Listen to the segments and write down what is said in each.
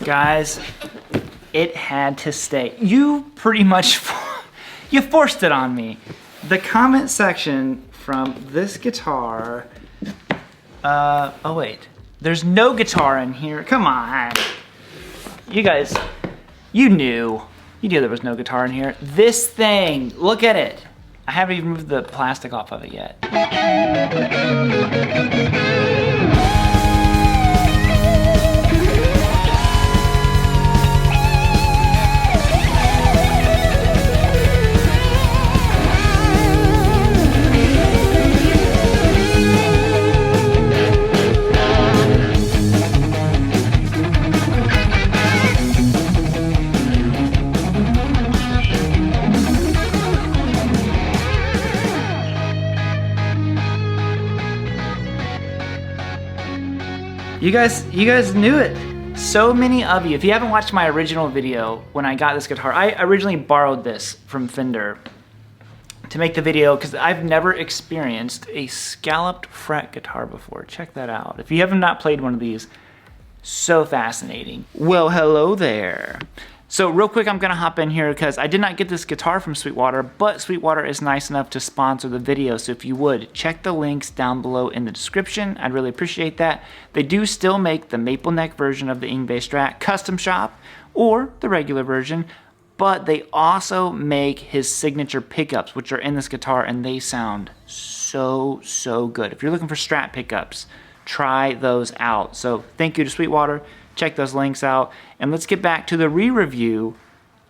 Guys, it had to stay. You pretty much, you forced it on me. The comment section from this guitar, oh wait, there's no guitar in here. Come on. You guys, you knew there was no guitar in here. This thing, look at it. I haven't even moved the plastic off of it yet. You guys knew it. So many of you. If you haven't watched my original video when I got this guitar, I originally borrowed this from Fender to make the video because I've never experienced a scalloped fret guitar before. Check that out. If you have not played one of these, so fascinating. Well, hello there. So real quick, I'm gonna hop in here because I did not get this guitar from Sweetwater, but Sweetwater is nice enough to sponsor the video. So if you would, check the links down below in the description. I'd really appreciate that. They do still make the maple neck version of the Yngwie Strat custom shop or the regular version, but they also make his signature pickups, which are in this guitar, and they sound so good. If you're looking for Strat pickups, try those out. So thank you to Sweetwater. Check those links out, and let's get back to the re-review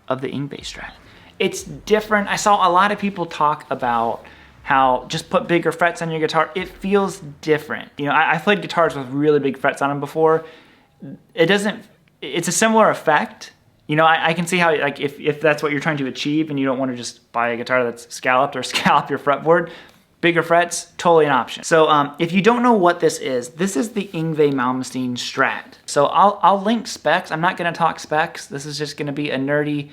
of the Yngwie Strat. It's different. I saw a lot of people talk about how just put bigger frets on your guitar. It feels different. You know, I've played guitars with really big frets on them before. It's a similar effect. You know, I can see how, like, if that's what you're trying to achieve and you don't want to just buy a guitar that's scalloped or scallop your fretboard, bigger frets, totally an option. So if you don't know what this is the Yngwie Malmsteen Strat. So I'll link specs. I'm not gonna talk specs. This is just gonna be a nerdy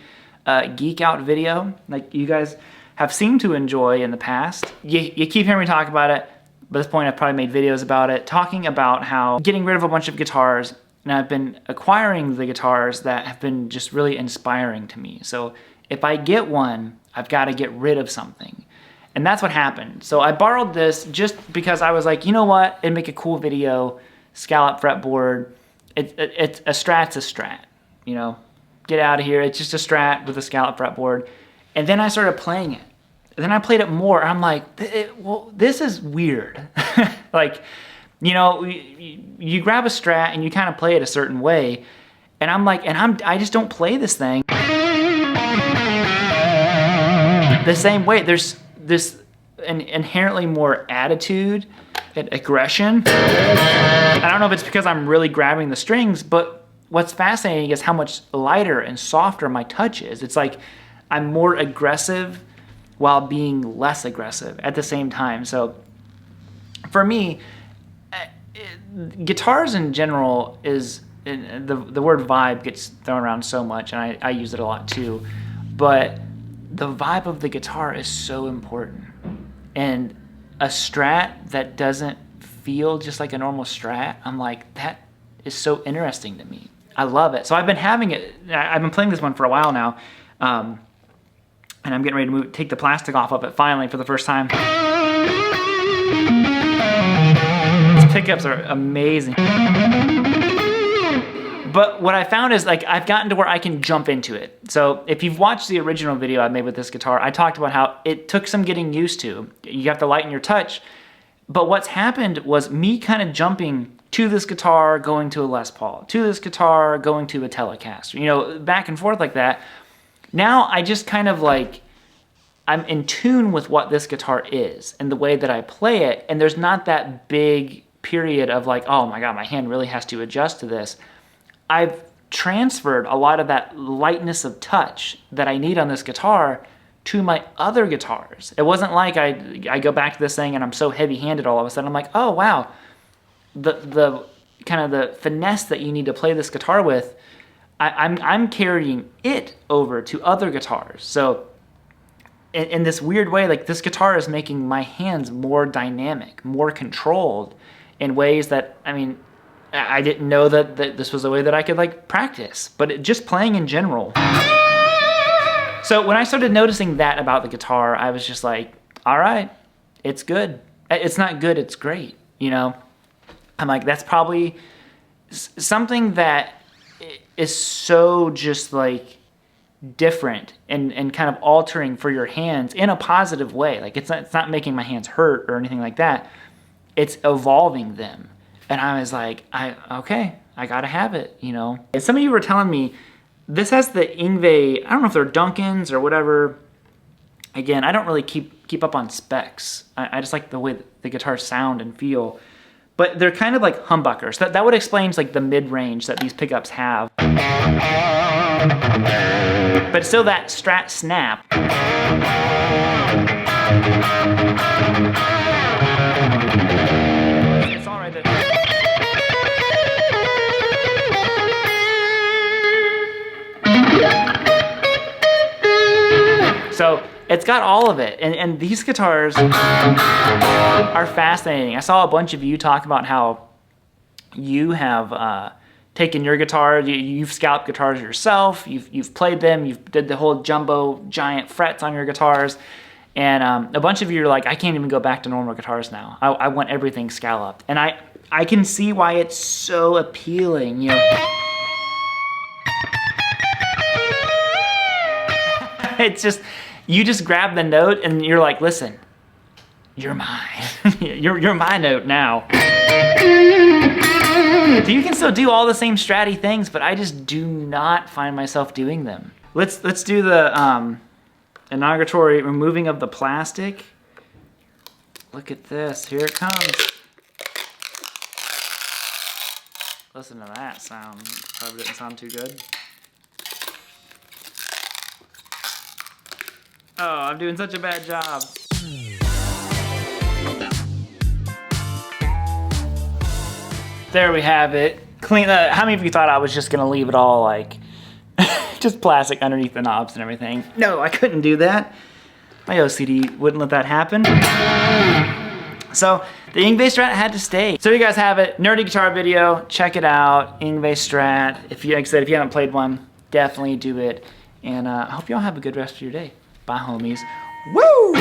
geek out video like you guys have seemed to enjoy in the past. You keep hearing me talk about it. By this point, I've probably made videos about it, talking about how getting rid of a bunch of guitars, and I've been acquiring the guitars that have been just really inspiring to me. So if I get one, I've gotta get rid of something. And that's what happened. So I borrowed this just because I was like, you know what? It'd make a cool video, scallop fretboard. It's a Strat's a Strat, you know? Get out of here. It's just a Strat with a scallop fretboard. And then I started playing it. And then I played it more. I'm like, well, this is weird. Like, you know, you grab a Strat and you kind of play it a certain way. And I'm like, I just don't play this thing the same way. There's this inherently more attitude and aggression. I don't know if it's because I'm really grabbing the strings, but what's fascinating is how much lighter and softer my touch is. It's like I'm more aggressive while being less aggressive at the same time. So for me, guitars in general is, the word vibe gets thrown around so much, and I use it a lot too, but the vibe of the guitar is so important. And a Strat that doesn't feel just like a normal Strat, I'm like, that is so interesting to me. I love it. So I've been having it, I've been playing this one for a while now, and I'm getting ready to take the plastic off of it finally for the first time. These pickups are amazing. But what I found is, like, I've gotten to where I can jump into it. So if you've watched the original video I made with this guitar, I talked about how it took some getting used to. You have to lighten your touch. But what's happened was me kind of jumping to this guitar, going to a Les Paul, to this guitar, going to a Telecaster, you know, back and forth like that. Now I just kind of like, I'm in tune with what this guitar is and the way that I play it. And there's not that big period of like, oh my God, my hand really has to adjust to this. I've transferred a lot of that lightness of touch that I need on this guitar to my other guitars. It wasn't like I go back to this thing and I'm so heavy-handed all of a sudden. I'm like, oh wow, the kind of the finesse that you need to play this guitar with, I'm carrying it over to other guitars. So in this weird way, like this guitar is making my hands more dynamic, more controlled in ways that, I mean, I didn't know that this was a way that I could like practice, but just playing in general. So when I started noticing that about the guitar, I was just like, all right, it's good. It's not good, it's great, you know? I'm like, that's probably something that is so just like different and kind of altering for your hands in a positive way. Like it's not making my hands hurt or anything like that. It's evolving them. And I was like, okay, I gotta have it, you know? And some of you were telling me, this has the Yngwie, I don't know if they're Duncans or whatever. Again, I don't really keep up on specs. I just like the way the guitars sound and feel. But they're kind of like humbuckers. That would explain like the mid-range that these pickups have. But still that Strat snap. It's all right there. So it's got all of it, and these guitars are fascinating. I saw a bunch of you talk about how you have taken your guitar, you've scalped guitars yourself, you've played them, you've did the whole jumbo giant frets on your guitars, and a bunch of you are like, I can't even go back to normal guitars now. I want everything scalloped, and I can see why it's so appealing, you know. It's just, you just grab the note and you're like, listen, you're mine. you're my note now. So you can still do all the same stratty things, but I just do not find myself doing them. Let's do the inauguratory removing of the plastic. Look at this, here it comes. Listen to that sound, probably didn't sound too good. Oh, I'm doing such a bad job. There we have it. Clean. How many of you thought I was just gonna leave it all like just plastic underneath the knobs and everything? No, I couldn't do that. My OCD wouldn't let that happen. So the Yngwie Strat had to stay. So you guys have it. Nerdy guitar video. Check it out. Yngwie Strat. If you, like I said, if you haven't played one, definitely do it. And I hope y'all have a good rest of your day. Bye, homies. Woo!